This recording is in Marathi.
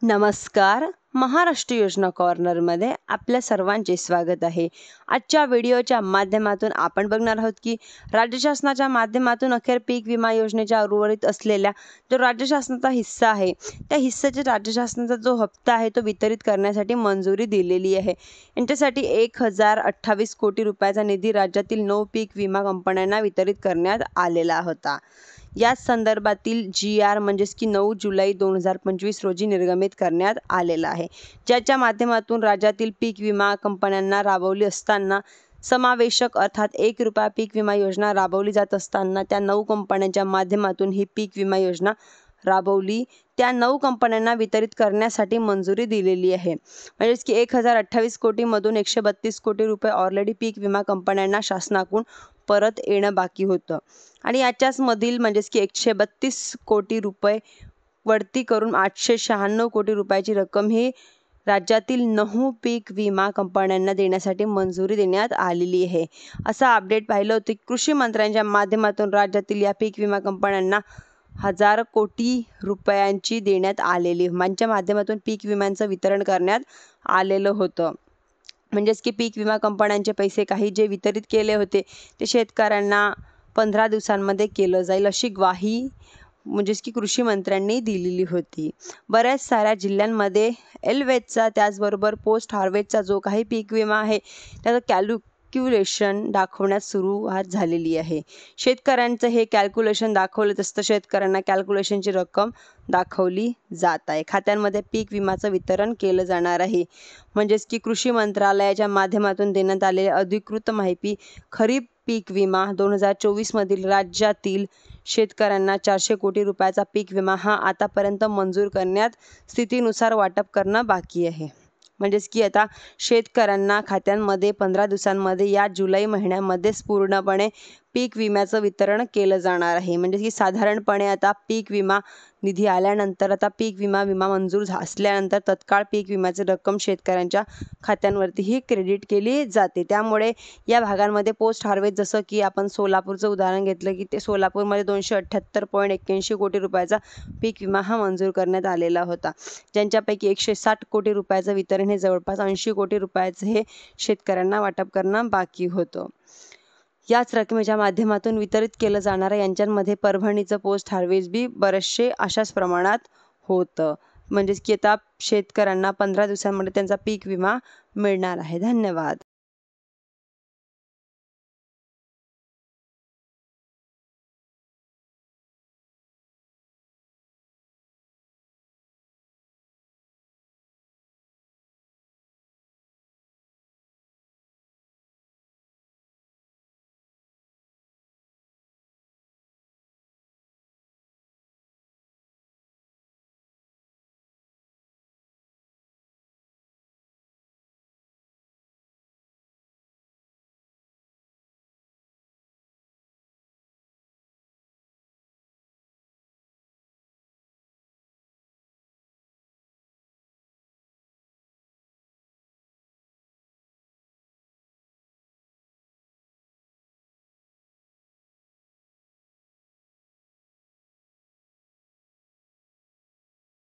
नमस्कार. महाराष्ट्र योजना कॉर्नरमध्ये आपल्या सर्वांचे स्वागत आहे. आजच्या व्हिडिओच्या माध्यमातून आपण बघणार आहोत की राज्य शासनाच्या माध्यमातून अखेर पीक विमा योजनेच्या उर्वरित असलेल्या जो राज्य शासनाचा हिस्सा आहे त्या हिस्साचे राज्य शासनाचा जो हप्ता आहे तो वितरित करण्यासाठी मंजुरी दिलेली आहे. यांच्यासाठी 1028 कोटी रुपयाचा निधी राज्यातील 9 पीक विमा कंपन्यांना वितरित करण्यात आलेला होता. या संदर्भातील GR म्हणजेच की 9 जुलै 2025 रोजी निर्गमित करण्यात आलेला आहे, ज्याच्या माध्यमातून राज्यातील पीक विमा कंपन्यांना राबवली असताना समावेशक अर्थात 1 रुपया पीक विमा योजना राबवली जात असताना त्या 9 कंपन्यांच्या माध्यमातून ही पीक विमा योजना राबवली त्या 9 कंपन्यांना वितरित करण्यासाठी मंजुरी दिलेली आहे. म्हणजेच की 1028 कोटीमधून 132 कोटी रुपये ऑलरेडी पीक विमा कंपन्यांना शासनाकडून परत येणं बाकी होतं आणि याच्याच मधील म्हणजेच की 132 कोटी रुपये वरती करून 896 कोटी रुपयाची रक्कम ही राज्यातील 9 पीक विमा कंपन्यांना देण्यासाठी मंजुरी देण्यात आलेली आहे. असा अपडेट पाहिलं होतं. कृषी मंत्र्यांच्या माध्यमातून राज्यातील या पीक विमा कंपन्यांना 1000 कोटी रुपयांची देण्यात आलेली यांच्या माध्यमातून पीक विम्यांचं वितरण करण्यात आलेलं होतं. म्हणजेच की पीक विमा कंपन्यांचे पैसे काही जे वितरित केले होते ते शेतकऱ्यांना 15 दिवसांमध्ये केलं जाईल अशी ग्वाही म्हणजेच की कृषी मंत्र्यांनी दिलेली होती. बऱ्याच साऱ्या जिल्ह्यांमध्ये एलवेजचा त्याचबरोबर पोस्ट हार्वेस्टचा जो काही पीक विमा आहे त्याचं कॅल्क्युलेशन दाखवण्यास सुरुवात झालेली आहे. शेतकऱ्यांचं हे कॅल्क्युलेशन दाखवलं असतं. शेतकऱ्यांना कॅल्क्युलेशनची रक्कम दाखवली जात आहे. खात्यांमध्ये पीक विमाचं वितरण केलं जाणार आहे. म्हणजेच की कृषी मंत्रालयाच्या माध्यमातून देण्यात आलेली अधिकृत माहिती खरीप पीक विमा 2024 मधील राज्यातील शेतकऱ्यांना 400 कोटी रुपयाचा पीक विमा हा आतापर्यंत मंजूर करण्यात स्थितीनुसार वाटप करणं बाकी आहे. म्हणजेच की आता शेतकऱ्यांना खात्यांमध्ये 15 दिवसांमध्ये या जुलै महिन्यामध्येच पूर्णपणे पीक विम्याचं वितरण केलं जाणार आहे. म्हणजे की साधारणपणे आता पीक विमा निधी आल्यानंतर आता पीक विमा मंजूर असल्यानंतर तत्काळ पीक विम्याची रक्कम शेतकऱ्यांच्या खात्यांवरतीही क्रेडिट केली जाते. त्यामुळे या भागांमध्ये पोस्ट हार्वेस्ट जसं की आपण सोलापूरचं उदाहरण घेतलं की ते सोलापूरमध्ये 278.81 कोटी रुपयाचा पीक विमा हा मंजूर करण्यात आलेला होता, ज्यांच्यापैकी 160 कोटी रुपयाचं वितरण हे जवळपास 80 कोटी रुपयाचं हे शेतकऱ्यांना वाटप करणं बाकी होतं. याच रकमेच्या माध्यमातून वितरित केलं जाणारं यांच्यामध्ये परभणीचं पोस्ट हार्वेस्ट बी बरेचसे अशाच प्रमाणात होतं. म्हणजेच की आता शेतकऱ्यांना 15 दिवसांमध्ये त्यांचा पीक विमा मिळणार आहे. धन्यवाद.